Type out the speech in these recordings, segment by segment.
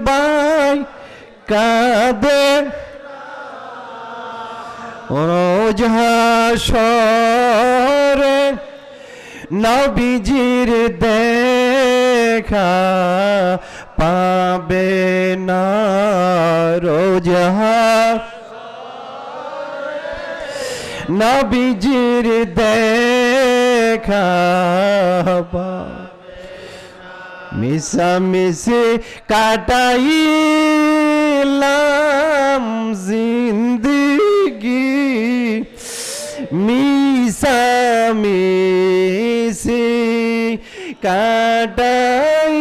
ভাই কাঁদে রোজ হাসরে নবীজির দেখা পাবে না রোজ নবীজির দেখা মিশামিশি কাটাইলাম জিন্দগি মিশামিশি কাটাই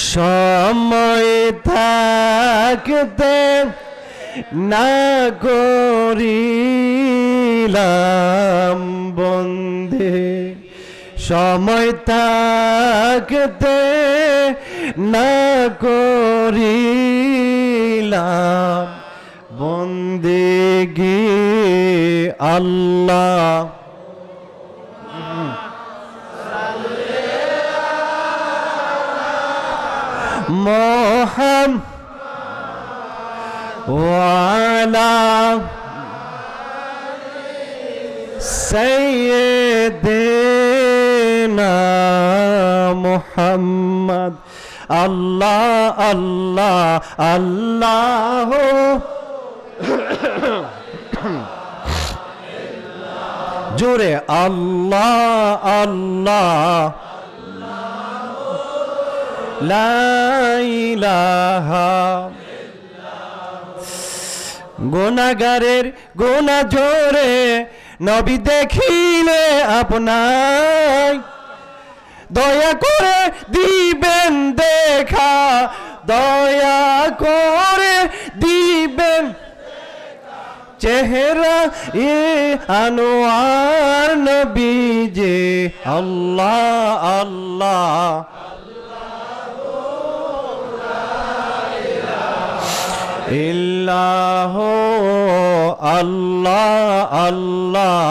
সময় থাকতে না করিলাম বন্দে সময় থাকতে না করিলাম বন্দেগি আল্লাহ মোহাম্মদ ওয়ালা সাইয়্যিদিনা মুহাম্মদ আল্লাহ আল্লাহ আল্লাহ জোরে আল্লাহ আল্লাহ লা ইলাহা গুনাহগারের গুনাহ জোরে নবী দেখিলে আপনায় দয়া করে দিবেন দেখা দয়া করে দিবেন চেহারা এ আনোয়ার নবী যে আল্লাহ আল্লাহ ইল্লাহ আল্লাহ আল্লাহ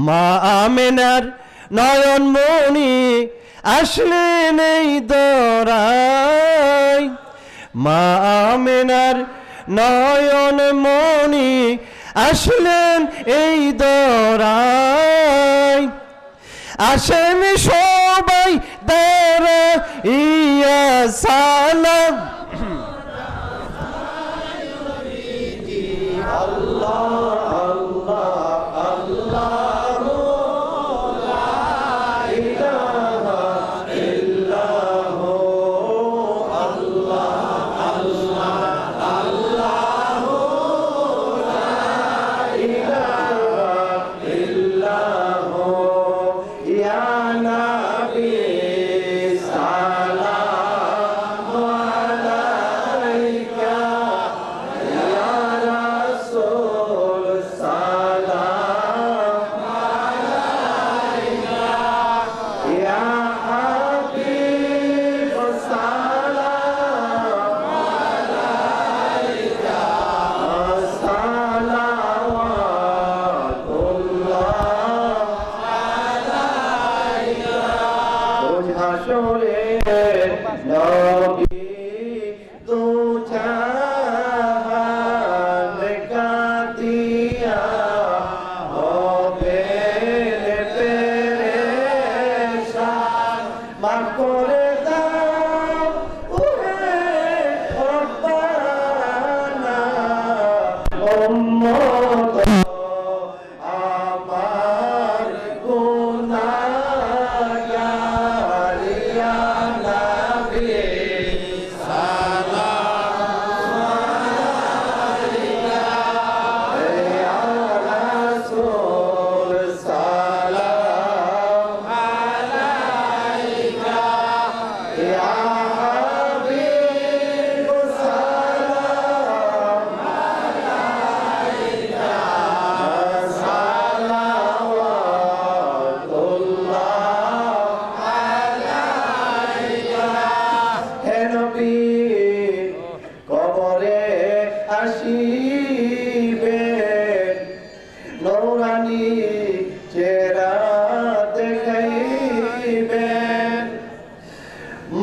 মা আমিনার নয়ন মনি আসলেন এই দরাই মা আমিনার নয়ন মনি আসলেন এই দরাই আসেন সবাই দাঁড়া ইয়া সালাম আসিবেন নৌরানি চেহারা দেখাইবেন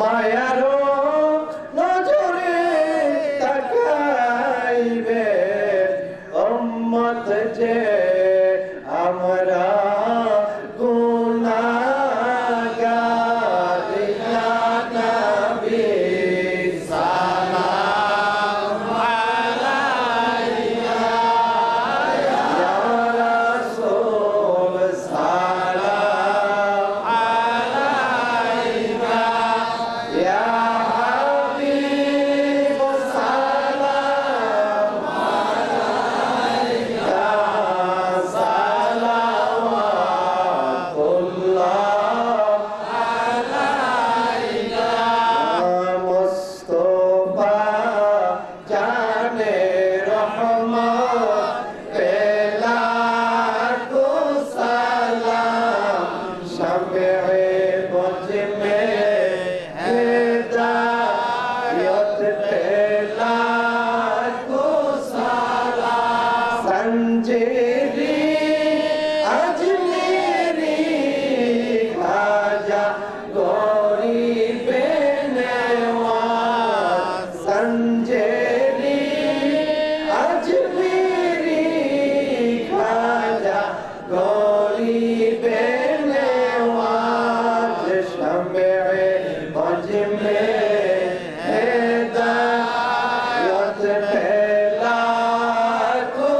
মায়ারো নজরে তাকাইবেন উম্মত যে আমরা গুনাহগার ইয়া নবী সালাম আলাইকা ইয়া রাসূল সালাম আলাইকা ইয়া হাবিব সালাম আলাইকা সালাওয়াতুল্লাহ আলাইকা মুস্তাফা জানে রহমত পেলা কো সালাম শামে বজমে হেদায়ত পেলা কো সালাম সঞ্জেরি আজমেরি খাজা গরিবে নেওয়াজ সঞ্জেরি আজমেরি খাজা গরিবে নেওয়াজ শামে বজমে হেদায়ত পেলা কো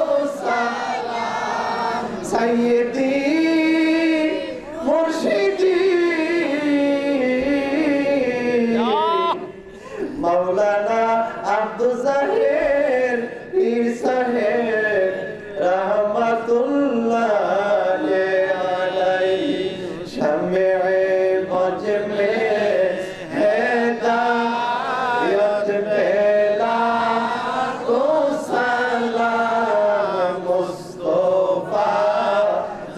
সালাম সাইয়্যিদি মুর্শিদি মাওলানা আব্দুল জাহির পীর সাহেব রহমাতুল্লাহ আলাইহি শামে বজমে হেদায়ত পেলা কো সালাম মুস্তাফা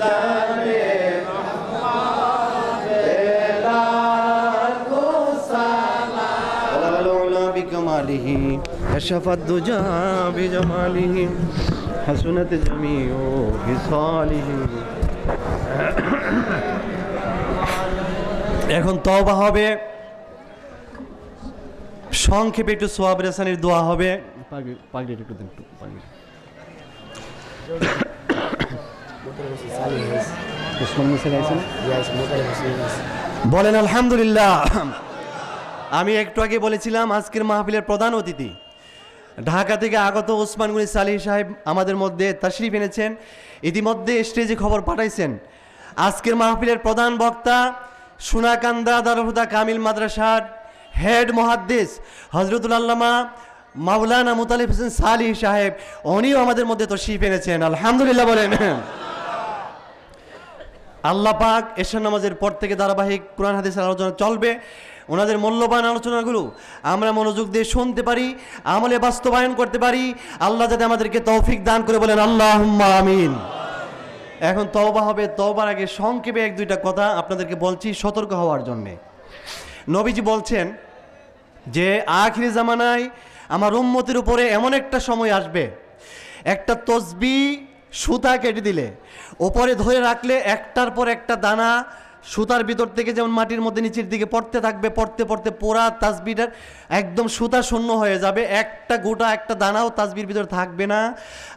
জানে রহমত পেলা কো সালাম ওয়ালাউলা বিকামালিহি কাশাফাত দুজা বিজামালিহি হাসুনাত জামিউ বিসালিহি এখন তওবা হবে সংক্ষেপে একটু সোয়াব রেসানির দোয়া হবে পাগড়ি একটু দেন একটু পাগড়ি বলেন আলহামদুলিল্লাহ। আমি একটু আগে বলেছিলাম আজকের মাহফিলের প্রধান অতিথি ঢাকা থেকে আগত ওসমান গনি সালিহ সাহেব আমাদের মধ্যে তাশরিফ এনেছেন, ইতিমধ্যে স্টেজে খবর পাঠাইছেন। আজকের মাহফিলের প্রধান বক্তা সোনাকান্দা দারুল হুদা কামিল মাদ্রাসার হেড মুহাদ্দিস হযরতুল আল্লামা মাওলানা মুতালিব হোসেন সালিহ সাহেব, উনিও আমাদের মধ্যে তাশরিফ এনেছেন। আলহামদুলিল্লাহ বলেন। আল্লাহ পাক এশার নামাজের পর থেকে ধারাবাহিক কোরআন হাদিসের আলোচনা চলবে। ওনাদের মূল্যবান আলোচনাগুলো আমরা মনোযোগ দিয়ে শুনতে পারি, আমলে বাস্তবায়ন করতে পারি। আল্লাহ যাতে আমাদেরকে তৌফিক দান করে, বলেন আল্লাহুম্মা আমিন। এখন তওবা হবে। তওবার আগে সংক্ষেপে এক দুইটা কথা আপনাদেরকে বলছি সতর্ক হওয়ার জন্যে। নবীজি বলছেন যে আখিরি জামানায় আমার উম্মতের উপরে এমন একটা সময় আসবে, একটা তসবিহ সুতা কেটে দিলে ওপরে ধরে রাখলে একটার পর একটা দানা সুতার ভিতর থেকে যেমন মাটির মধ্যে নিচের দিকে পড়তে থাকবে, পড়তে পড়তে পুরা তাসবিহটার একদম সুতা শূন্য হয়ে যাবে, একটা গোটা একটা দানাও তাসবির ভিতরে থাকবে না।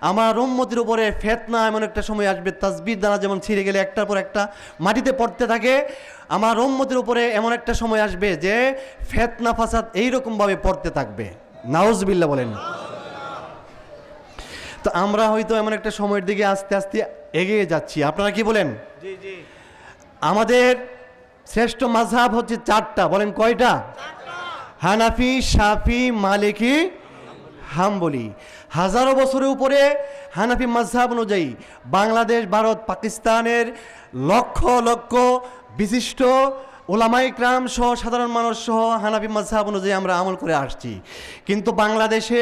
আমার উম্মতের উপরে ফিতনা এমন একটা সময় আসবে, তাসবির দানা যেমন ছিঁড়ে গেলে একটার পর একটা মাটিতে পড়তে থাকে, আমার উম্মতের উপরে এমন একটা সময় আসবে যে ফিতনা ফাসাদ এইরকমভাবে পড়তে থাকবে। নাউজুবিল্লাহ বলেন। তো আমরা হয়তো এমন একটা সময়ের দিকে আস্তে আস্তে এগিয়ে যাচ্ছি। আপনারা কি বলেন? জি জি। আমাদের শ্রেষ্ঠ মাযহাব হচ্ছে চারটা। বলেন কয়টা? হানাফি, শাফি, মালিকি, হাম্বলি। হাজারো বছরের উপরে হানাফি মাযহাব অনুযায়ী বাংলাদেশ, ভারত, পাকিস্তানের লক্ষ লক্ষ বিশিষ্ট ওলামায়ে কেরাম সহ সাধারণ মানুষ সহ হানাফি মাযহাব অনুযায়ী আমরা আমল করে আসছি। কিন্তু বাংলাদেশে,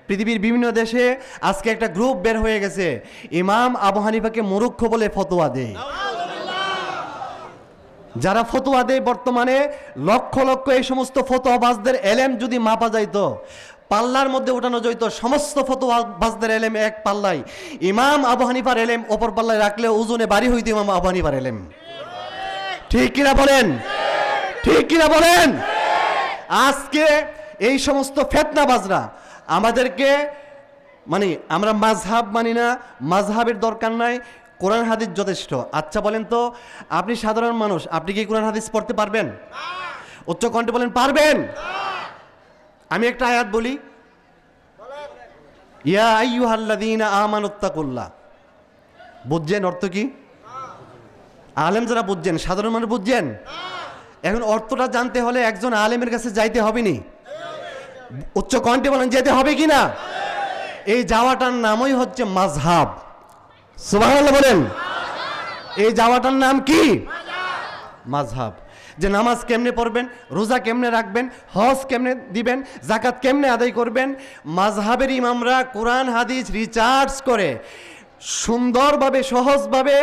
পৃথিবীর বিভিন্ন দেশে আজকে একটা গ্রুপ বের হয়ে গেছে, ইমাম আবু হানিফাকে মূর্খ বলে ফতোয়া দেয়। যারা ফতোয়া দেয় বর্তমানে লক্ষ লক্ষ এই সমস্ত ফতোয়াবাজদের এলেম যদি মাপা যাইতো, পাল্লার মধ্যে উঠানো যেত সমস্ত ফতোয়াবাজদের এলেম এক পাল্লায়, ইমাম আবু হানিফার এলেম অপর পাল্লায় রাখলে ওজনে বাড়ি হইতো ইমাম আবু হানিফার এলেম। ঠিক কিনা বলেন? ঠিক কিনা বলেন? আজকে এই সমস্ত ফিতনাবাজরা আমাদেরকে মানে আমরা মাযহাব মানি না, মাযহাবের দরকার নাই, কোরআন হাদিস যথেষ্ট। আচ্ছা বলেন তো, আপনি সাধারণ মানুষ, আপনি কি কোরআন হাদিস পড়তে পারবেন? উচ্চ কণ্ঠে বলেন পারবেন? আমি একটা আয়াত বলি, ইয়া আইয়ুহাল্লাযীনা আমানুত্তাকুল্লাহ। বুঝছেন অর্থ কি? আলেম যারা বুঝছেন, সাধারণ মানুষ বুঝছেন? এখন অর্থটা জানতে হলে একজন আলেমের কাছে যাইতে হবে নি? উচ্চ কণ্ঠে বলেন যেতে হবে কি না? এই যাওয়াটার নামই হচ্ছে মাযহাব। সুবহানাল্লাহ বলেন। এই যাওয়াটার নাম কি? মাযহাব। যে নামাজ কেমনে পড়বেন, রোজা কেমনে রাখবেন, হজ কেমনে দিবেন, যাকাত কেমনে আদায় করবেন, মাযহাবের ইমামরা কোরআন হাদিস রিসার্চ করে সুন্দরভাবে সহজভাবে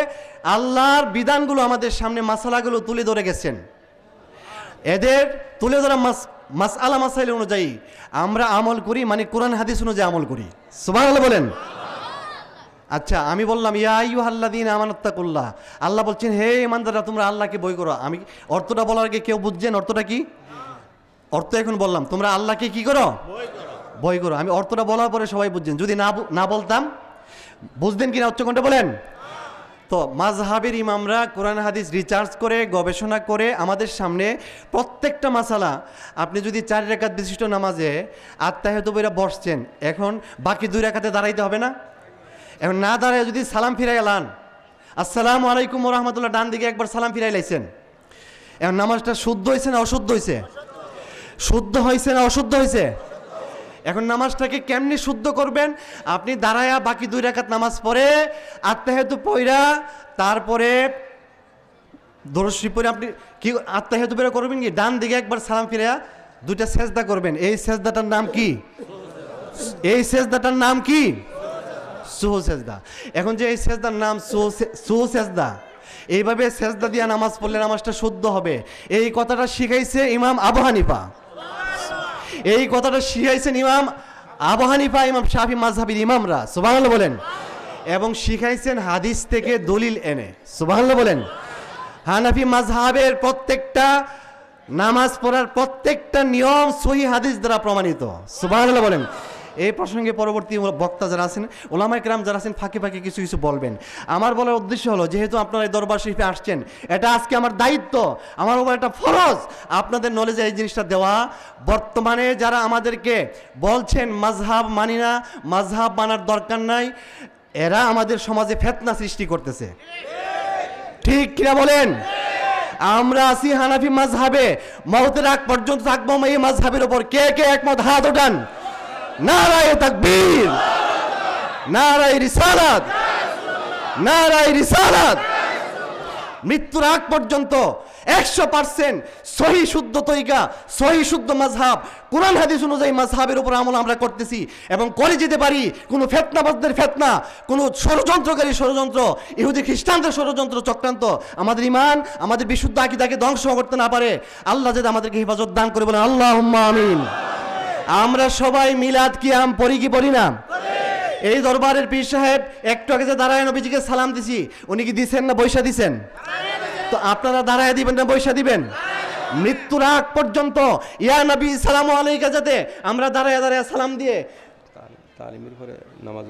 আল্লাহর বিধানগুলো আমাদের সামনে মাসালাগুলো তুলে ধরে গেছেন। এদের তুলে ধরা মাসআলা মাসাইল অনুযায়ী আমরা আমল করি, মানে কোরআন হাদিস অনুযায়ী আমল করি। সুবহানাল্লাহ বলেন। আচ্ছা আমি বললাম ইয়া আইয়ুহাল্লাযীনা আমানুত্তাকুল্লাহ, আল্লাহ বলছেন হে ইমানদাররা তোমরা আল্লাহকে ভয় করো। আমি অর্থটা বলার আগে কেউ বুঝছেন অর্থটা কি? অর্থ এখন বললাম, তোমরা আল্লাহকে কি করো? ভয় করো। আমি অর্থটা বলার পরে সবাই বুঝছেন, যদি না বলতাম বুঝতেন কিনা? উচ্চকণ্ঠে বলেন। তো মাযহাবের ইমামরা কোরআন হাদিস রিসার্চ করে গবেষণা করে আমাদের সামনে প্রত্যেকটা মাসালা, আপনি যদি 4 রাকাত বিশিষ্ট নামাজে আত্তাহিয়াতু পড়ে বসছেন, এখন বাকি 2 রাকাতে দাঁড়াইতে হবে না? এখন না দাঁড়ায় যদি সালাম ফিরাই এলান, আসসালামু আলাইকুম ওয়া রাহমাতুল্লাহ, ডান দিকে একবার সালাম ফিরাই লাইছেন, এখন নামাজটা শুদ্ধ হয়েছে না অশুদ্ধ হয়েছে? শুদ্ধ হয়েছে না অশুদ্ধ হয়েছে? এখন নামাজটাকে কেমনি শুদ্ধ করবেন? আপনি দাঁড়ায়া বাকি 2 রাকাত নামাজ পড়ে আত্তাহিয়াতু পড়া, তারপরে দরুদ শরীফ পড়ে আপনি কি আত্তাহিয়াতু পড়া করবেন কি? ডান দিকে একবার সালাম ফিরায়া 2টা সেজদা করবেন। এই সেজদাটার নাম কি? এই সেজদাটার নাম কি? সুহু সেজদা। এখন যে এই সেজদার নাম সুহু সেজদা, এইভাবে সেজদা দিয়া নামাজ পড়লে নামাজটা শুদ্ধ হবে। এই কথাটা শিখাইছে ইমাম আবু হানিফা। এই কথাটা শিখাইছেন ইমাম আবু হানিফা, ইমাম শাফি মাযহাবের ইমামরা। সুবহানাল্লাহ বলেন। এবং শিখাইছেন হাদিস থেকে দলিল এনে। সুবহানাল্লাহ বলেন। হানাফি মাযহাবের প্রত্যেকটা নামাজ পড়ার প্রত্যেকটা নিয়ম সহিহ হাদিস দ্বারা প্রমাণিত। সুবহানাল্লাহ বলেন। এই প্রসঙ্গে পরবর্তী বক্তা যারা আছেন, ওলামায়ে কেরাম যারা আছেন, ফাঁকে ফাঁকে কিছু কিছু বলবেন। আমার বলার উদ্দেশ্য হলো, যেহেতু আপনারা এই দরবার শরীফে আসছেন, এটা আজকে আমার দায়িত্ব, আমার উপর একটা ফরজ আপনাদের নলেজে এই জিনিসটা দেওয়া। বর্তমানে যারা আমাদেরকে বলছেন মাযহাব মানি না, মাযহাব মানার দরকার নাই, এরা আমাদের সমাজে ফিতনা সৃষ্টি করতেছে। ঠিক কিনা বলেন? আমরা আছি হানাফি মাযহাবে, মওতের আগ পর্যন্ত থাকবো এই মাযহাবের উপর। কে কে একমত হাত ওঠান। নারায়ে তাকবীর, নারায়ে রিসালাত, নারায়ে রিসালাত। মৃত্যুর আগ পর্যন্ত 100% সহি শুদ্ধ তরিকা, সহি শুদ্ধ মাযহাব, কোরআন হাদিস অনুযায়ী মাযহাবের উপর আমল আমরা করতেছি এবং করে যেতে পারি। কোনো ফিতনাবাজদের ফিতনা, কোনো ষড়যন্ত্রকারী ষড়যন্ত্র, ইহুদি খ্রিস্টানদের ষড়যন্ত্র চক্রান্ত আমাদের ঈমান, আমাদের বিশুদ্ধ আকীদাকে ধ্বংস করতে না পারে। আল্লাহ যাতে আমাদেরকে হেফাজত দান করে, বলেন আল্লাহুম্মা আমিন। আমরা সবাই মিলাদ কিয়াম পড়ি কি পড়ি না? এই দরবারের পীর সাহেব একটু আগে যে দাঁড়ায় নবীজিকে সালাম দিছি, উনি কি দিছেন না বৈশা দিছেন? তো আপনারা দাঁড়ায় দিবেন না বৈশা দিবেন? মৃত্যুর আগ পর্যন্ত ইয়া নবী সালামু আলাইকা যাতে আমরা দাঁড়ায় দাঁড়ায় সালাম দিয়ে তালিমের পরে নামাজ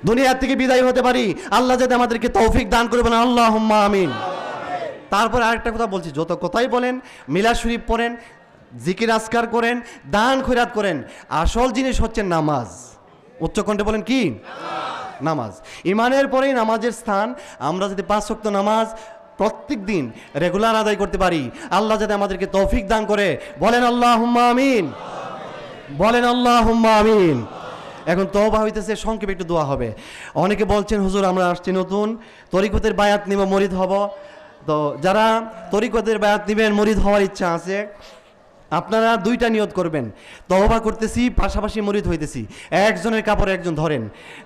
দুনিয়া থেকে বিদায় হতে পারি। আল্লাহ যাতে আমাদেরকে তৌফিক দান করে, বলেন আল্লাহুম্মা আমিন। তারপর আরেকটা কথা বলছি, যত কথাই বলেন, মিলাদ শরীফ পড়েন, জিকির আজকার করেন, দান খয়রাত করেন, আসল জিনিস হচ্ছে নামাজ। উচ্চকণ্ঠে বলেন কি? নামাজ। ইমানের পরেই নামাজের স্থান। আমরা যদি 5 ওয়াক্ত নামাজ প্রত্যেক দিন রেগুলার আদায় করতে পারি, আল্লাহ যাতে আমাদেরকে তৌফিক দান করে, বলেন আল্লাহুম্মা আমিন, বলেন আল্লাহুম্মা আমিন। এখন তওবা হইতেছে, সংক্ষেপে একটু দোয়া হবে। অনেকে বলছেন হুজুর আমরা আসছি নতুন, তরিকতের বায়াত নিব, মুরিদ হব। তো যারা তরিকতের বায়াত নিবেন, মুরিদ হওয়ার ইচ্ছা আছে, আপনারা দুইটা নিয়ত করবেন, তওবা করতেছি পাশাপাশি মুরিদ হইতেছি, একজনের কাপড় একজন ধরেন।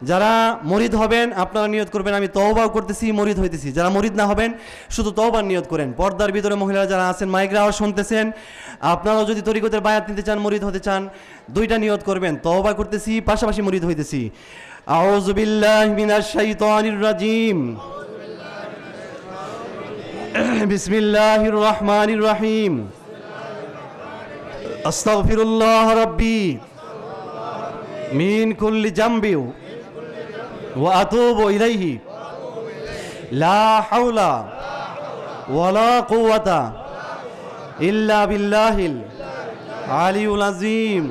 যারা মুরিদ হবেন আপনারা নিয়ত করবেন আমি তওবাও করতেছি মুরিদ হইতেছি। যারা মুরিদ না হবেন শুধু তওবার নিয়ত করেন। পর্দার ভিতরে মহিলারা যারা আছেন মাইকরাও শুনতেছেন, আপনারাও যদি তরিকতের বায়াত নিতে চান মুরিদ হতে চান দুইটা নিয়ত করবেন, তওবা করতেছি পাশাপাশি মুরিদ হইতেছি। আউযু বিল্লাহি মিনাশ শাইতানির রাজিম, বিসমিল্লাহির রহমানির রহিম, আস্তাগফিরুল্লাহ রাব্বি মিন কুল্লি জামবি ওয়া আতুবু ইলাইহি লা হাওলা ওয়ালা কুওয়াতা ইল্লা বিল্লাহিল আলিয়ুল আযীম।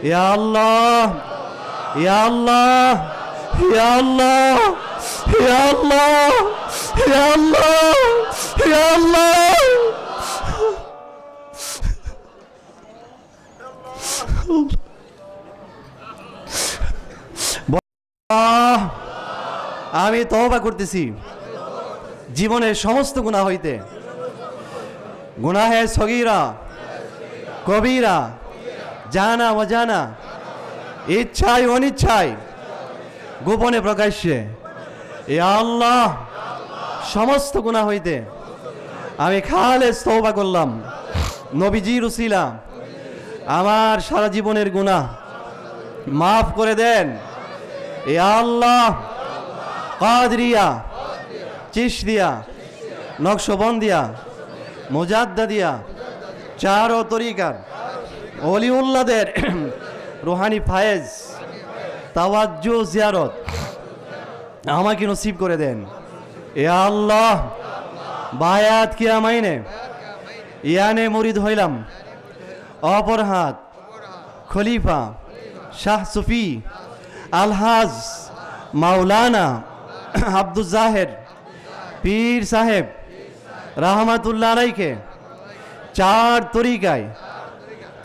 ইয়া আল্লাহ, ইয়া আল্লাহ, ইয়া আল্লাহ, ইয়া আল্লাহ, ইয়া আল্লাহ, ইয়া আল্লাহ। আমি তওবা করতেছি জীবনের সমস্ত গুনাহ হইতে, গুনাহে সগীরা কবিরা, জানা অজানা, ইচ্ছায় অনিচ্ছায়, গোপনে প্রকাশ্যে। ইয়া আল্লাহ, সমস্ত গুনাহ হইতে আমি খালেস তওবা করলাম। নবীজির উসিলা আমার সারা জীবনের গুনাহ মাফ করে দেন। ইয়া আল্লাহ, কাদরিয়া, চিশতিয়া, নকশবন্দিয়া, মুজাদ্দাদিয়া, চারো তরিকার ওলিউল্লাদের রুহানি ফায়েজ তাওয়াজ্জু জিয়ারত আমাকে নসিব করে দেন। ইয়া আল্লাহ, বায়াত কিয়া মাইনে ইয়ানে মুরিদ হইলাম। অপর হাত খলিফা শাহ সুফি আলহাজ মাওলানা আব্দুল জাহের পীর সাহেব রহমাতুল্লাহ আলাইকে চার তরিকায়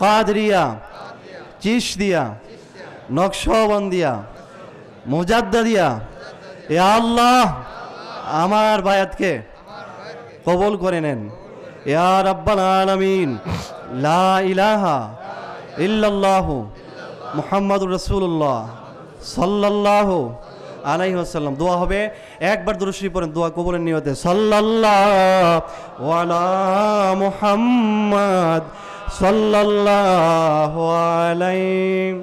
কাদরিয়া, চিশতিয়া, নকশবন্দিয়া, মুজাদ্দাদিয়া, ইয়া আল্লাহ আমার বায়াতকে কবুল করে নেন। ইয়া রাব্বাল আলামিন, লা ইলাহা ইল্লাল্লাহু মুহাম্মাদুর রাসূলুল্লাহ সাল্লাল্লাহু আলাইহি ওয়াসাল্লাম। দোয়া হবে, একবার দুরূদ শরীফ পড়েন দোয়া কবুলের নিয়তে। সাল্লাল্লাহু আলা মুহাম্মাদ সাল্লাল্লাহু আলাইহি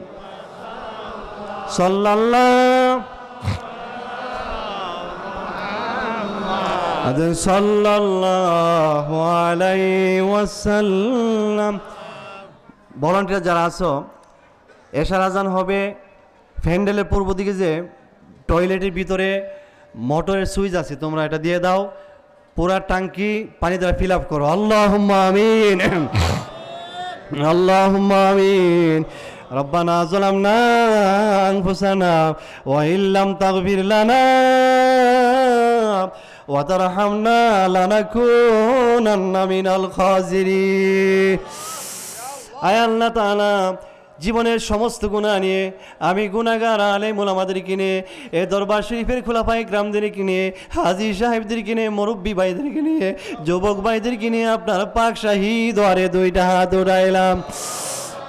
সাল্লাল্লাহু আলাইহি ওয়াসাল্লাম। ভলান্টিয়ার যারা আছো, এশার আজান হবে, প্যান্ডেলের পূর্ব দিকে যে টয়লেটের ভিতরে মোটরের সুইচ আছে তোমরা এটা দিয়ে দাও, পুরা টাঙ্কি পানি দ্বারা ফিল আপ করো। আল্লাহুম্মা আমিন, আল্লাহুম্মা আমিন। রব্বানা যালামনা আনফুসানা ওয়া ইল্লাম তাগফির লানা ওয়া তারহামনা লানাকুনান্না মিনাল খাসিরিন। আয় আল্লাহ তাআলা, জীবনের সমস্ত গুনাহ নিয়ে আমি গুনাহগার আলেম ওলামাদেরকে নিয়ে, এ দরবার শরীফের খোলাফায়ে কেরামদেরকে নিয়ে, হাজী সাহেবদেরকে নিয়ে, মুরব্বী ভাইদেরকে নিয়ে, যুবক ভাইদেরকে নিয়ে আপনার পাক শাহী দ্বারে দুইটা হাত উঠাইলাম।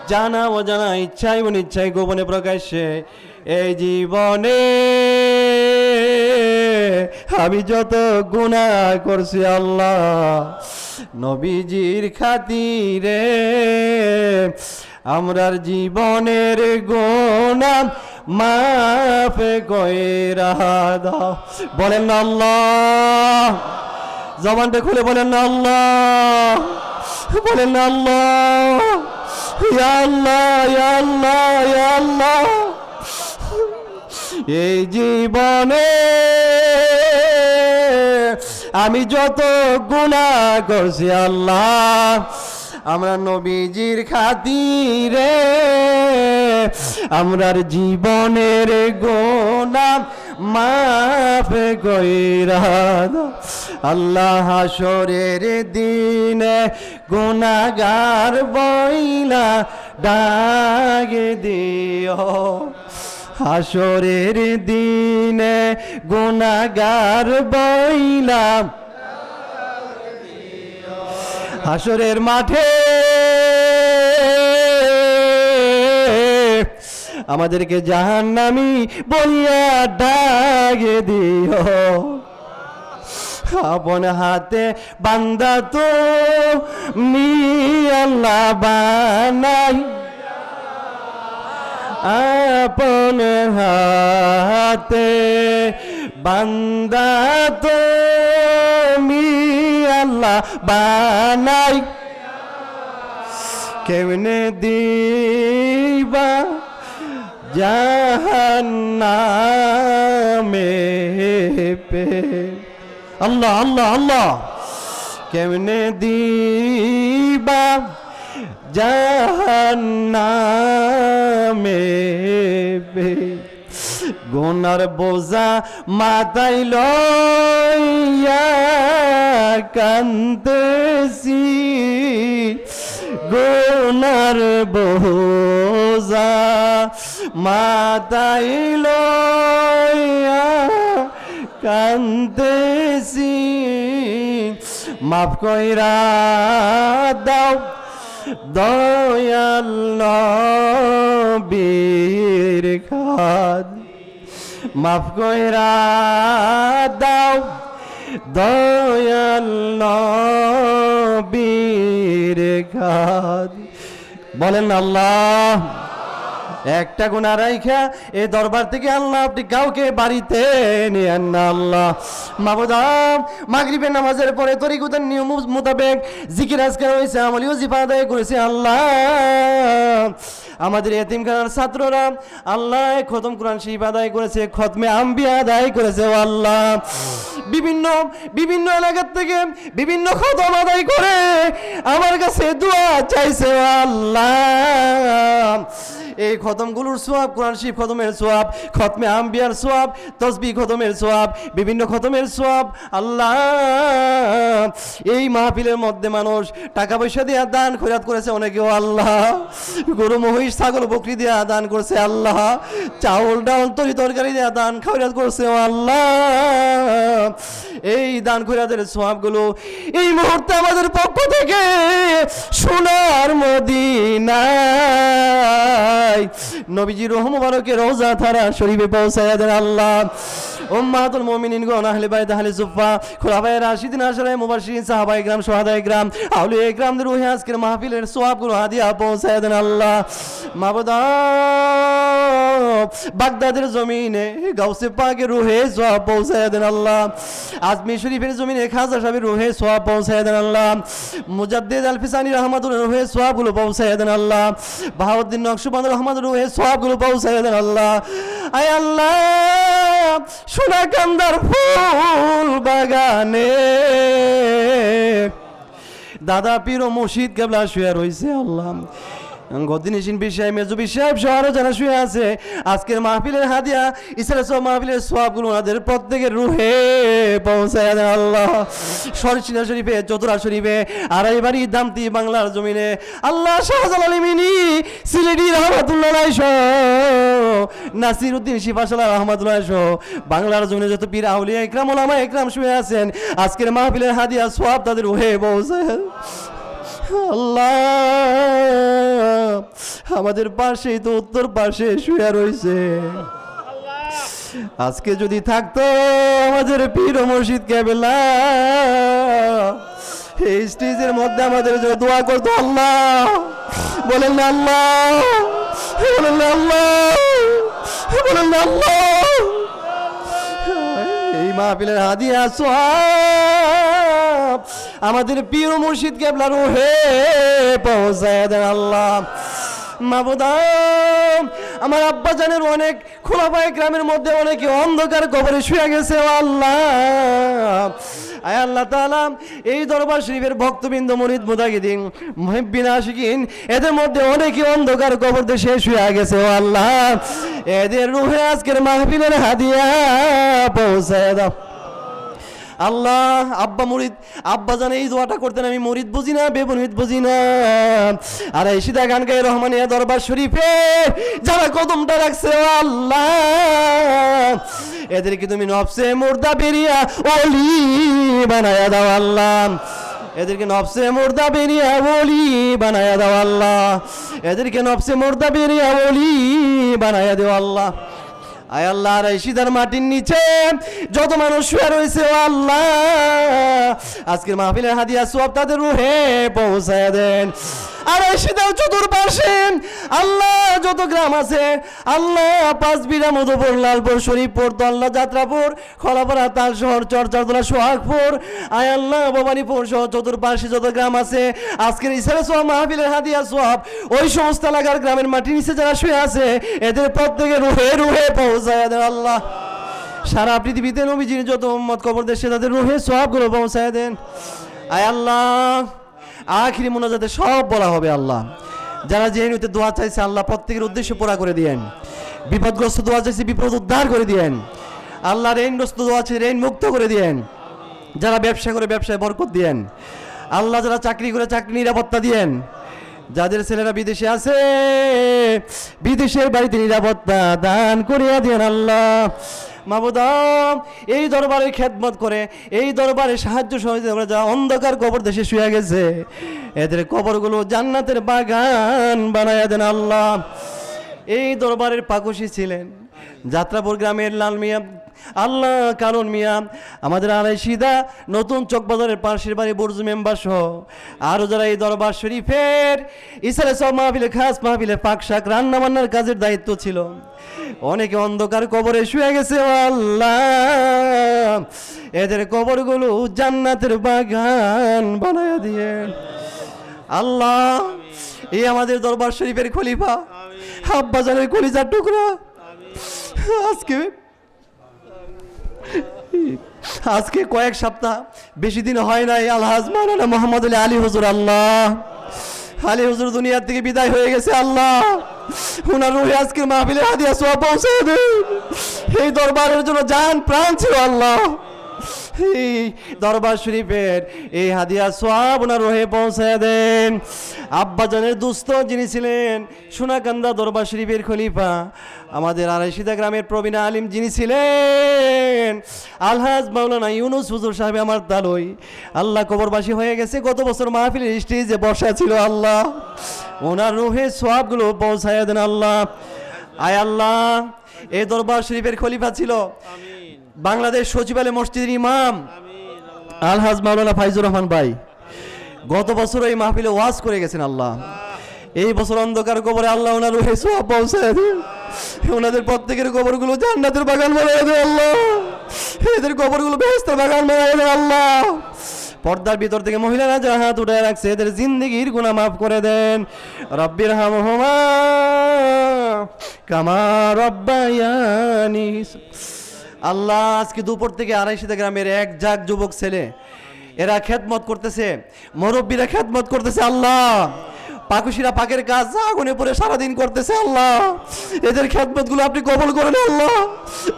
জানা অজানা, ইচ্ছায় অনিচ্ছায়, গোপনে প্রকাশ্যে এই জীবনে আমি যত গুনাহ করছি আল্লাহ নবীজির খাতিরে আমরার জীবনের গুনাহ মাফ কইরা দাও। বলেন না আল্লাহ, জবানটা খুলে বলেন না আল্লাহ, বলেন না আল্লাহ, ইয়া আল্লাহ, ইয়া আল্লাহ, ইয়া আল্লাহ। এই জীবনে আমি যত গুনাহ করছি আল্লাহ আমরা নবীজির খাতিরে আমরার জীবনের গুনাহ মাফ কইরা দাও। আল্লাহ হাসরের দিনে গুনাহগার বইলা ডাকে দিও। হাসরের দিনে গুনাহগার বইলা, হাসরের মাঠে আমাদেরকে জাহান্নামী বলিয়া ডাকে দিও আপন হাতে বান্দা তো আল্লাহ বানাই আপন হাতে বান্দা তো আল্লাহ বানাই কেমনে দিবা জাহান্নামে পে আল্লাহ আল্লাহ আল্লাহ কেমনে দিবা জাহান্নামে গুনার বোঝা মাথায় লইয়া কান্দেছি গুনার বোঝা মাথায় লইয়া কান্দেছি মাফ কইরা দাও দয়াল নবীর খাদ মাফ কইরা দাও দয়াল নবীর খাদ বলেন আল্লাহ একটা গুনাহ রাইখা এই দরবার থেকে আল্লাহ আপনি কাউকে বাড়িতে নিয়েন না আল্লাহ মাবুদ মাগরিবের নামাজের পরে তরিকতের নিয়ম মোতাবেক জিকির আজকার হয়েছে আমলি ওজিফা আদায় করেছে আল্লাহ আমাদের এতিমখানার ছাত্ররা আল্লাহ খতম কোরআন শরীফ আদায় করেছে খতমে আম্বিয়া আদায় করেছে ও আল্লাহ বিভিন্ন বিভিন্ন এলাকার থেকে বিভিন্ন খতম আদায় করে আমার কাছে দোয়া চাইছে ও আল্লাহ এই খতমগুলোর সোয়াব কোরআন শরীফ খতমের সোয়াব খতমে আম্বিয়ার সোয়াব তসবিহ খতমের সোয়াব বিভিন্ন খতমের সোয়াব আল্লাহ এই মাহফিলের মধ্যে মানুষ টাকা পয়সা দিয়ে দান খয়রাত করেছে অনেকেও আল্লাহ গরু মহিষ ছাগল বকরি দিয়ে দান করছে আল্লাহ চাউল ডাউল তরি তরকারি দিয়ে দান খয়রাত করছে আল্লাহ এই দান খয়রাতের সোয়াবগুলো এই মুহূর্তে আমাদের পক্ষ থেকে সোনার মদিনায় নবীজি রহ মুবারকের রওজা তারা শরীফে পৌঁছায়া দেন আল্লাহ উম্মাতুল মুমিনিনগণ আহলে বাইত আহলে সুফা খুলাফায়ে রাশিদিন আশরায়ে মুবাশশিরিন সাহাবায়ে কিরাম শুহাদায়ে কিরাম আউলিয়ায়ে কিরামদের রুহে আজকের মাহফিলের সওয়াবগুলো হাদিয়া পৌঁছায়া দেন আল্লাহ মাবুদ বাগদাদের জমিনে গাউসে পাকের রুহে সওয়াব পৌঁছায়া দেন আল্লাহ আজমির শরীফের জমিনে খাজা সাহেবের রুহে সওয়াব পৌঁছায়া দেন আল্লাহ মুজাদ্দিদ আল-ফিসানি রাহমাতুল্লাহ রুহে সওয়াবগুলো পৌঁছায়া দেন আল্লাহ বাহাউদ্দিন নকশবন্দি রহমাতুল্লাহ রুহে সওয়াবগুলো পৌঁছায়া দেন আল্লাহ আয় আল্লাহ সোনাকান্দার ফুল বাগানে দাদা পীর ও মুর্শিদ কেবলা শুয়ে রয়েছে আল্লাহ গদিনিসিন বিষয় মেজু বিষয় শহরে যারা শুয়ে আছে আজকের মাহফিলের হাদিয়া ইসরা সব মাহফিলের সওয়াবগুলো ওনাদের প্রত্যেকের রুহে পৌঁছায় দেন আল্লাহ সরসিনা শরীফে চতুরা শরীফে আড়াইবাড়ি দামতি বাংলার জমিনে আল্লাহ শাহজালাল মিনি সিলেটি রহমাতুল্লাহ সহ নাসির উদ্দিন শিফাশাল্লাহ রহমাতুল্লাহ সহ বাংলার জমিনে যত পীর আউলিয়া ইকরাম ওলামা ইকরাম শুয়ে আছেন আজকের মাহফিলের হাদিয়া সওয়াব তাদের রুহে পৌঁছায় আল্লাহ আমাদের পাশে তো উত্তর পাশে শুয়ে রয়েছে আজকে যদি থাকতো আমাদের পীর ও মুর্শিদ কেবলা এই স্টেজের মধ্যে আমাদের জন্য দোয়া করতো আল্লাহ বলেন না আল্লাহ বলেন না আল্লাহ বলেন না আল্লাহ এই মাহফিলের হাদিয়া সওয়াব আমাদের পীর ও মুর্শিদ কেবলা রুহে পৌঁছায় দেন আল্লাহ মাবুদ আমার আব্বা জানের অনেক খোলাফায়ে গ্রামের মধ্যে অনেকে অন্ধকার কবরে শুয়ে গেছে আল্লাহ আয় আল্লাহ তাআলা এই দরবার শরীফের ভক্তবৃন্দ মুরিদ মুতাকিদিন মুহিব্বিন আশিকিন এদের মধ্যে অনেকে অন্ধকার কবর দেশে শুয়ে গেছে ও আল্লাহ এদের রুহে আজকের মাহফিলের হাদিয়া পৌঁছায় দাও আল্লাহ আব্বা মুরিদ আব্বা জানে এই দোয়াটা করতেন আমি মুরিদ বুঝি না বেমুরিদ বুঝি না আর এই সিদা গান গায়ে রহমানিয়া দরবার শরীফে যারা কদমটা রাখছে আল্লাহ এদেরকে তুমি নফসে মুর্দা বেরিয়া ওলি বানায়া দাও আল্লাহ এদেরকে নফসে মুর্দা বেরিয়া বলি বানায়া দাও আল্লাহ, এদেরকে নফসে মুর্দা বেরিয়া বলি বানায়া দেও আল্লাহ। আয় আল্লাহ, আর এই সিদার মাটির নিচে যত মানুষ শুয়ে রয়েছে ও আল্লাহ, আজকের মাহফিলের হাদিয়া সওয়াব তাদের রুহে পৌঁছায় দেন। আর এই সিদার চতুর্পাশে আল্লাহ যত গ্রাম আছে আল্লাহ, পাঁচবিড়া, মধুপুর, লালপুর, শরীফপুর, দল্লা, যাত্রাপুর, খলাপাড়া, তালশহর, চরচারদোলা, সোহাগপুর, আয় আল্লাহ ভবানীপুর সহ চতুর্পাশে যত গ্রাম আছে, আজকের ইসরা সওয়াব মাহফিলের হাদিয়া সওয়াব ওই সমস্ত এলাকার গ্রামের মাটির নিচে যারা শুয়ে আছে এদের প্রত্যেকের রুহে রুহে পৌঁছায় দেন আল্লাহ। সারা পৃথিবীতে নবীজির যত উম্মত কবর দেশে তাদের রুহে সওয়াবগুলো পৌঁছায় দেন। আয় আল্লাহ, আখিরি মোনাজাতে সব বলা হবে আল্লাহ। যারা যে নিতে দোয়া চাইছে আল্লাহ প্রত্যেকের উদ্দেশ্য পুরা করে দিয়েন। বিপদগ্রস্ত দোয়া চাইছে বিপদ উদ্ধার করে দিয়েন আল্লাহ। ঋণগ্রস্ত দোয়া চাইছে ঋণ মুক্ত করে দিয়েন। যারা ব্যবসা করে ব্যবসায় বরকত দিয়েন আল্লাহ। যারা চাকরি করে চাকরি নিরাপত্তা দিয়েন। যাদের ছেলেরা বিদেশে আছে বিদেশের বাড়িতে নিরাপত্তা দান করিয়া দিয়েন আল্লাহ। মাবুদা, এই দরবারে খেদমত করে এই দরবারে সাহায্য সহযোগিতা করে যারা অন্ধকার কবর দেশে শুয়ে গেছে এদের কবরগুলো জান্নাতের বাগান বানায়া দেন আল্লাহ। এই দরবারের পাকুশি ছিলেন যাত্রাপুর গ্রামের লাল মিয়া আল্লাহ, কারণ মিয়া, আমাদের আড়াইশিদা নতুন চকবাজারের পাশের বাড়ি বুর্জু মেম্বার সহ আরও যারা এই দরবার শরীফের ইসরা সওয়াব মাহফিলে খাস মাহফিলে পাক শাক রান্না বান্নার কাজের দায়িত্ব ছিল, অনেকে অন্ধকার কবরে শুয়ে গেছে আল্লাহ। এদের কবরগুলো জান্নাতের বাগান বানায়া দিয়ে আল্লাহ। এই আমাদের দরবার শরীফের খলিফা আব্বাজানের কলিজার টুকরা আজকে কয়েক সপ্তাহ বেশি দিন হয় নাই আলহাজ মাওলানা মোহাম্মদ আলী হুজুর আল্লাহ, আলী হুজুর দুনিয়ার থেকে বিদায় হয়ে গেছে আল্লাহ। ওনার রুহে আজকের মাহফিলে হাদিয়া সওয়াব পৌঁছে দেন। এই দরবারের জন্য জান প্রাণ ছিল আল্লাহ। এই দরবার শরীফের এই হাদিয়া সওয়াব ওনার রুহে পৌঁছে দেন। আব্বাজানের দুস্থ যিনি ছিলেন সোনাকান্দা দরবার শরীফের খলিফা আমাদের আড়াইশিদা গ্রামের প্রবীণ আলিম যিনি ছিলেন আলহাজ মাওলানা ইউনুস হুজুর সাহেব আমার তালই আল্লাহ কবরবাসী হয়ে গেছে। গত বছর মাহফিলের স্টেজে বসা ছিল আল্লাহ। ওনার রুহে সওয়াবগুলো পৌঁছায় দেন আল্লাহ। আয় আল্লাহ, এই দরবার শরীফের খলিফা ছিল বাংলাদেশ সচিবালয় মসজিদের ইমাম আলহাজ মাওলানা ফাইজুর রহমান ভাই। গত বছর এই মাহফিলে ওয়াজ করে গেছেন আল্লাহ। এই বছর অন্ধকার কবরে আল্লাহ ওনার রুহে সওয়াব পৌঁছায় দেন। ওনাদের প্রত্যেকের কবরগুলো জান্নাতের বাগান বানায় দেন আল্লাহ। এদের কবরগুলো বেহেশতের বাগান বানায় দেন আল্লাহ। পর্দার ভিতর থেকে মহিলারা যারা হাত উঠায় রাখছে এদের জিন্দেগির গুনাহ মাফ করে দেন। রব্বির হামহুমা কামা রব্বায়ানি। আল্লাহ, আজকে দুপুর থেকে আড়াইশিদা গ্রামের এক জাগ যুবক ছেলে এরা খেদমত করতেছে, মুরব্বীরা খেদমত করতেছে আল্লাহ। পাকুশিরা পাকের কাজ আগুনে পড়ে সারাদিন করতেছে আল্লাহ। এদের খেদমতগুলো আপনি কবুল করেন আল্লাহ।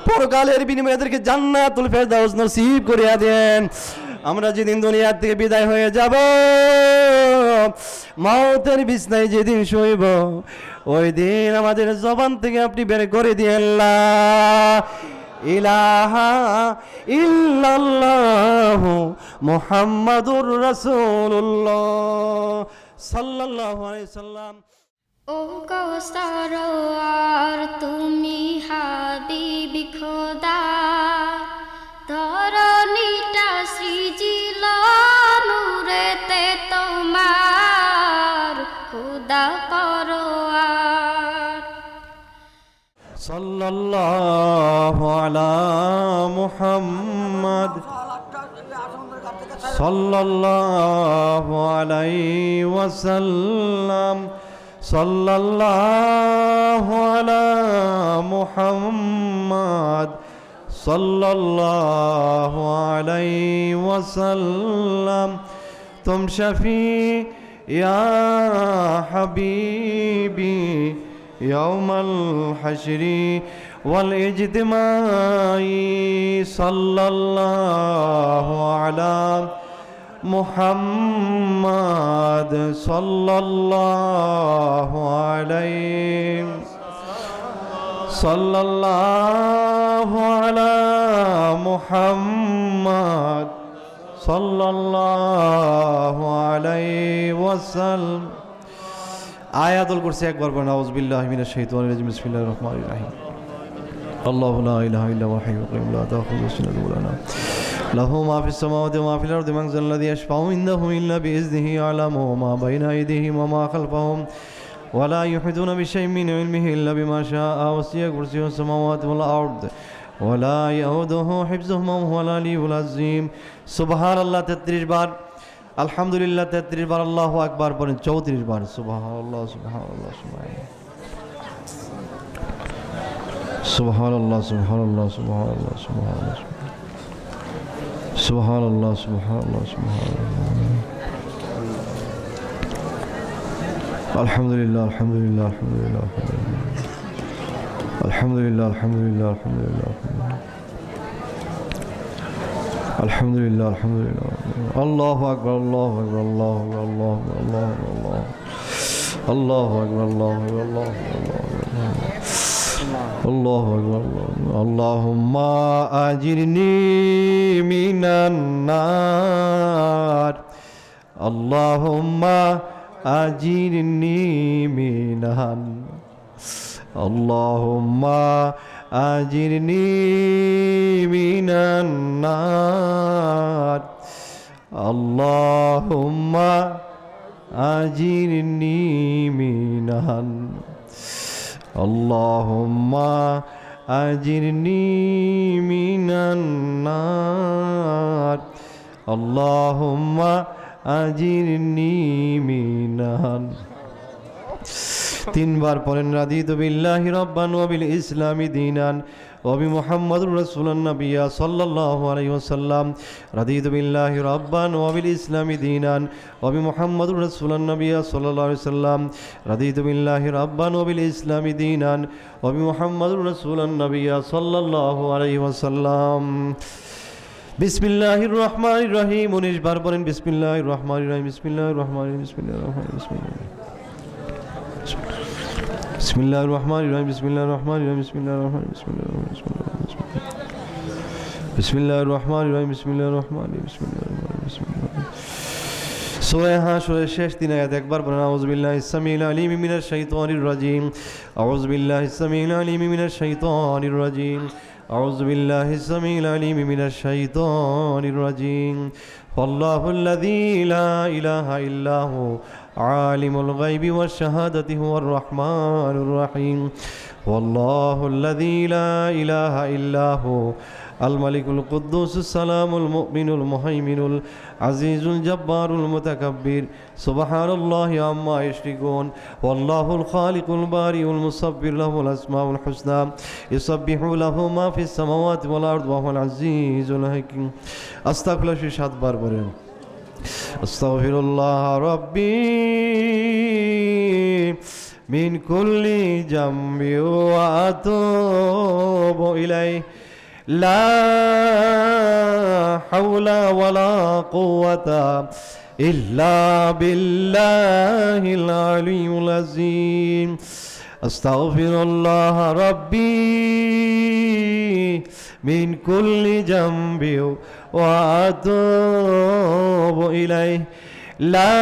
পরকালের বিনিময়ে এদেরকে জান্নাতুল ফেরদাউস নসিব করিয়া দেন। আমরা যেদিন দুনিয়ার থেকে বিদায় হয়ে যাব, মওতের বিছনায় যেদিন শুইব, ওই দিন আমাদের জবান থেকে আপনি বের করে দিয়ে আল্লাহ ইলাহা ইল্লাল্লাহু মুহাম্মাদুর রাসূলুল্লাহ সাল্লাল্লাহু আলাইহি সাল্লাম। ও কওসার আর তুমি হাবিবি খোদা, ধরণীটা সৃজিল নূরেতে তোমার খোদা পরওয়ার। সাল্লাল্লাহু আলা মুহাম্মদ সাল্লাল্লাহু আলাইহি ওয়াসাল্লাম। সাল্লাল্লাহু আলা মুহাম্মদ সাল্লাল্লাহু আলাইহি ওয়াসাল্লাম। তুম শফি ইয়া হাবিবি ইয়াউমাল হাশরি ওয়াল ইজতিমাই। সাল্লাল্লাহু আলা মুহাম্মদ সাল্লাল্লাহু আলাইহি সাল্লাল্লাহু আলা মুহাম্মদ সাল্লাল্লাহু আলাইহি ওয়াসাল্লাম। আয়াতুল কুরসি একবার পড়ুন। আউযু বিল্লাহি মিনাশ শাইতানির রাজিম। বিসমিল্লাহির রহমানির রহিম। আল্লাহু লা ইলাহা ইল্লা হুয়াল হাইয়ুল কাইয়্যুম লা তাখুযুহু সিনাতুন ওয়া লা নাওম লাহু মা ফিস সামাওয়াতি ওয়া মা ফিল আরদি মান যাল্লাযী ইয়াশফা'ু ইনদাহু ইল্লা বিইযনিহি ইয়া'লামু মা বাইনা আইদিহিম ওয়া মা খালফাহুম ওয়া লা ইউহিতুনা বিশাইইন মিন ইলমিহি ইল্লা বিমা শাআ ওয়াসি'a কুরসিয়্যুহু সামাওয়াতি ওয়াল আরদ ওয়া লা ইয়াউদুহু হিফযুহুমা ওয়া হুয়াল আলিয়্যুল আযীম। সুবহানাল্লাহ 33 বার, আলহামদুলিল্লাহ 33 বার, আল্লাহু আকবার বলেন 34 বার। সুবহানাল্লাহ সুবহানাল্লাহ সুবহানাল্লাহ সুবহানাল্লাহ সুবহানাল্লাহ সুবহানাল্লাহ সুবহানাল্লাহ সুবহানাল্লাহ সুবহানাল্লাহ। আলহামদুলিল্লাহ আলহামদুলিল্লাহ আলহামদুলিল্লাহ আলহামদুলিল্লাহ আলহামদুলিল্লাহ আলহামদুলিল্লাহ আলহামদুলিল্লাহ আলহামদুলিল্লাহ। আল্লাহু আকবার আল্লাহু আকবার আল্লাহু আকবার আল্লাহু আকবার আল্লাহু আকবার আল্লাহু আকবার। আল্লাহুম্মা আজিরনি মিনান নার, আল্লাহুম্মা আজিরনি মিনান, আল্লাহুম্মা আজিরনি মিনান নার, আল্লাহুম্মা আজিরনি মিনান, আল্লাহুম্মা আজিরনি মিনান নার, আল্লাহুম্মা আজিরনি মিনান। তিনবার পড়েন। রাদিতু বিল্লাহি রাব্বান ওয়া বিল ইসলামি দীনান ওয়া বি মুহাম্মাদুর রাসূলুন নাবিয়্যা সাল্লাল্লাহু আলাইহি ওয়াসাল্লাম। রাদিতু বিল্লাহি রাব্বান ওয়া বিল ইসলামি দীনান ওয়া বি মুহাম্মাদুর রাসূলুন নাবিয়্যা সাল্লাল্লাহু আলাইহি ওয়াসাল্লাম। রাদিতু বিল্লাহি রাব্বান ওয়া বিল ইসলামি দীনান ওয়া বি মুহাম্মাদুর রাসূলুন নাবিয়্যা সাল্লাল্লাহু আলাইহি ওয়াসাল্লাম। বিসমিল্লাহির রহমানির রহিম 19 বার পড়েন। বিসমিল্লাহির রহমানির রহিম বিসমিল্লাহির রহমানির রহিম বিসমিল্লাহির রহমানির রহিম বিসমিল্লাহির রহমানির রহিম বিসমিল্লাহির রহমানির রহিম বিসমিল্লাহির রহমানির রহিম বিসমিল্লাহির রহমানির রহিম বিসমিল্লাহির রহমানির রহিম বিসমিল্লাহির রহমানির রহিম। সূরা হাশরের শেষ 3 আয়াত একবার পড়ুন। আউযু বিল্লাহিস সামিউল আলিম মিনাশ শাইতানির রাজীম। আউযু বিল্লাহিস সামিউল আলিম মিনাশ শাইতানির রাজীম। আউযু বিল্লাহিস সামিউল আলিম মিনাশ শাইতানির রাজীম। আল্লাহুল্লাযী লা ইলাহা ইল্লাহু আলিমুল গায়বি ওয়াশ শাহাদাতি হুয়ার রহমানুর রহিম। আল্লাহুল্লাযী লা ইলাহা ইল্লাহু আল মালিকুল কুদ্দুসুস সালামুল মুমিনুল মুহাইমিনুল আজিজুল জব্বারুল মুতাকাব্বির সুবহানাল্লাহি আম্মা ইউশরিকুন। ওয়াল্লাহুল খালিকুল বারিউল মুসাব্বির লাহুল আসমাউল হুসনা ইউসাব্বিহু লাহু মা ফিস সামাওয়াতি ওয়াল আরদি ওয়া হুয়াল আজিজুল হাকীম। আস্তাগফিরুল্লাহ 7 বার বলেন। আস্তাগফিরুল্লাহ রাব্বি মিন কুল্লি জামবি ওয়া আতুবু ইলাইহি লা হাওলা ওয়ালা কুওয়াতা ইল্লা বিল্লাহিল আলিয়্যিল আযীম। আস্তাগফিরুল্লাহ রাব্বি মিন কুল্লি জামবি ওয়া আতুবু ইলাইহি লা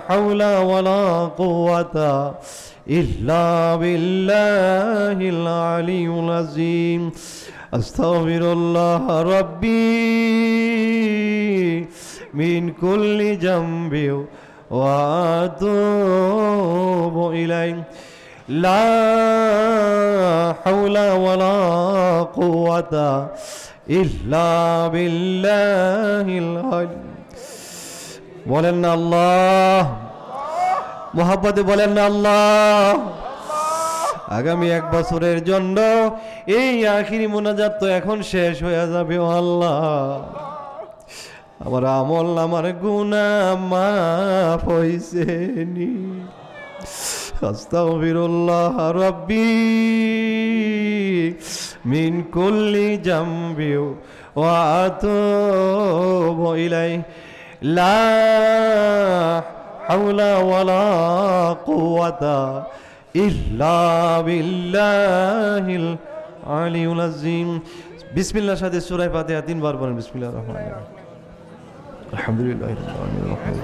হাওলা ওয়ালা কুওয়াতা ইল্লা বিল্লাহিল আলিয়্যিল আযীম। আস্তাগফিরুল্লাহ রাব্বি মিন কুল্লি জামবি ওয়া আতুবু ইলাইহি লা হাওলা ওয়ালা কুওয়াতা ইল্লা বিল্লাহিল আলী। বলেন না আল্লাহ, মোহাব্বতে বলেন না আল্লাহ। আগামী 1 বছরের জন্য এই আখিরি মুনাজাত তো এখন শেষ হয়ে যাবে। ও আল্লাহ, আমার আমল আমার গুনাহ মাফ হইছে নি। আস্তাগফিরুল্লাহ রাব্বি মিন কুল্লি জামবি ওয়া আতুবু ইলাইহি লা হাওলা ওয়ালা কুওয়াতা ইল্লা বিল্লাহিল আলিয়্যিল আযীম। বিসমিল্লাহর সাথে সূরা ফাতিহা 3 বার পড়েন। বিসমিল্লাহির রহমানির রহিম। আলহামদুলিল্লাহি রাব্বিল আলামিন الرحمن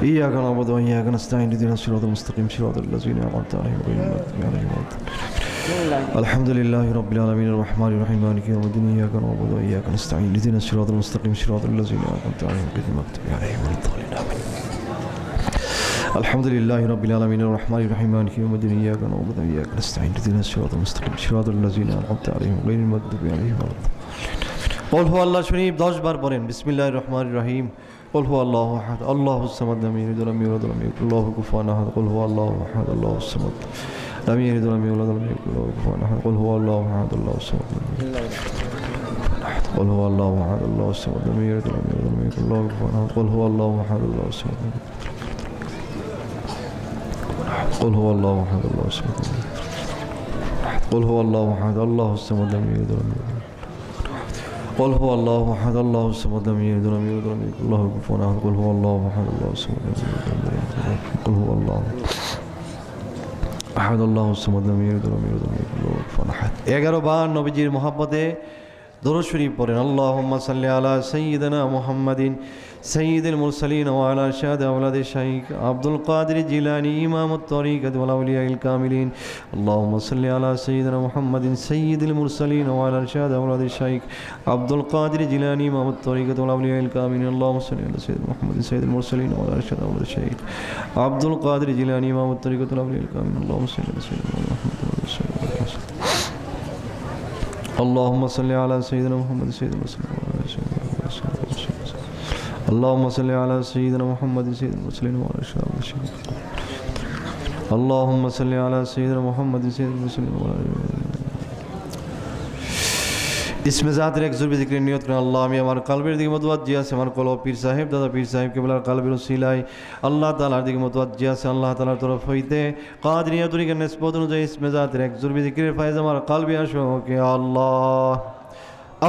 إياك نعبد وإياك نستعين اهدنا الصراط المستقيم صراط الذين أنعمت عليهم غير المغضوب عليهم ولا الضالين الحمد لله رب العالمين الرحمن الرحيم مالك يوم الدين إياك نعبد وإياك نستعين اهدنا الصراط المستقيم صراط الذين أنعمت عليهم غير المغضوب عليهم ولا الضالين آمين الحمد لله رب العالمين الرحمن الرحيم مالك يوم الدين إياك نعبد وإياك نستعين اهدنا الصراط المستقيم صراط الذين أنعمت عليهم غير المغضوب عليهم ولا الضالين قل هو الله شريف 10 বার পড়েন বিসমিল্লাহির রহমানির রহিম قل هو الله أحد الله الصمد لم يلد ولم يولد ولم يكن له كفوا أحد قل هو الله أحد الله الصمد لم يلد ولم يولد ولم يكن له كفوا أحد قل هو الله أحد الله الصمد قل هو الله أحد الله الصمد لم يلد ولم يولد ولم يكن له كفوا أحد قل هو الله أحد الله الصمد قل هو الله أحد الله الصمد قل هو الله أحد الله الصمد لم يلد ولم يولد قل هو الله أحد الله الصمد لم يلد ولم يولد ولم يكن له كفوا أحد قل هو الله أحد الله الصمد لم يلد ولم يولد قل هو الله أحد الله الصمد لم يلد ولم يولد ولم يكن له كفوا أحد 11 বার নবীজির মহব্বতে দরুদ শরীফ পড়েন আল্লাহুম্মা সাল্লি আলা সাইয়্যিদিনা মুহাম্মাদিন সাইয়্যিদিল মুরসালিন ওয়া আলা শাহাদা আওলাদি শাইখ আব্দুল কাদের জিলানী ইমামুত তরিকাত ওয়াল আউলিয়াইল কামিলিন আল্লাহুম্মা সাল্লি আলা সাইয়্যিদিনা মুহাম্মাদিন সাইয়্যিদিল মুরসালিন ওয়া আলা শাহাদা আওলাদি শাইখ আব্দুল কাদের জিলানী ইমামুত তরিকাত ওয়াল আউলিয়াইল কামিলিন আল্লাহুম্মা সাল্লি আলা সাইয়্যিদিনা মুহাম্মাদিন সাইয়্যিদিল মুরসালিন ওয়া আলা শাহাদা আওলাদি শাইখ আব্দুল কাদের জিলানী ইমামুত তরিকাত ওয়াল আউলিয়াইল কামিলিন আল্লাহুম্মা সাল্লি আলা সাইয়্যিদিনা মুহাম্মাদিন اللهم صل على سيدنا محمد سيد المرسلين اللهم صل على سيدنا محمد سيد المرسلين وعلى آله اللهم صل على سيدنا محمد سيد المرسلين وعلى इसमें ज़ात एक ज़ुर्ब ज़िक्र नियत करें अल्लाह में हमारे कल्बेर दिखे मतवज्जिह से हमारे कलो पीर साहिब दादा पीर साहिब के बलार कल्बेर उसीलाई अल्लाह ताला दिखे मतवज्जिह से अल्लाह ताला तरफ होइते कादरिया दुनी के निस्बत अनुযায়ী इसमें ज़ात एक ज़ुर्ब ज़िक्र फायदा हमारा कल्बे आशो के अल्लाह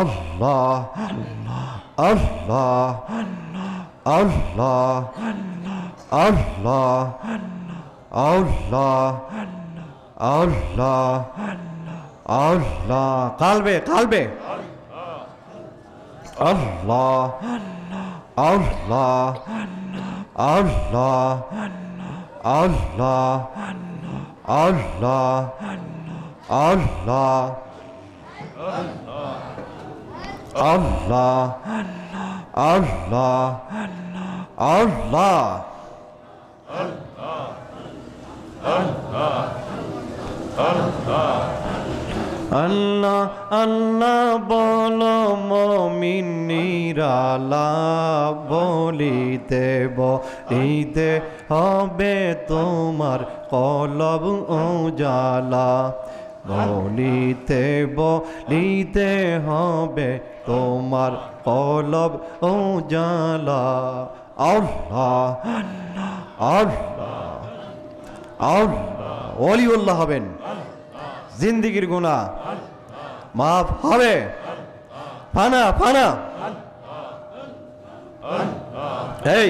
अल्लाह अल्लाह अल्लाह अल्लाह अल्लाह अल्लाह अल्लाह काल्बे काल्बे अल्लाह अल्लाह अल्लाह अल्लाह अल्लाह अल्लाह अल्लाह अल्लाह अल्लाह अल्लाह अल्लाह बोलो मोमिनीरा ला বলিতে বলিতে হবে তোমার কলব উজালা বলিতে বলিতে হবে তোমার কলব উজালা আল্লাহ আল্লাহ আল্লাহ ওলিউল্লাহ হবেন জিন্দিগির গুনাহ মাফ হবে ফানা ফানা এই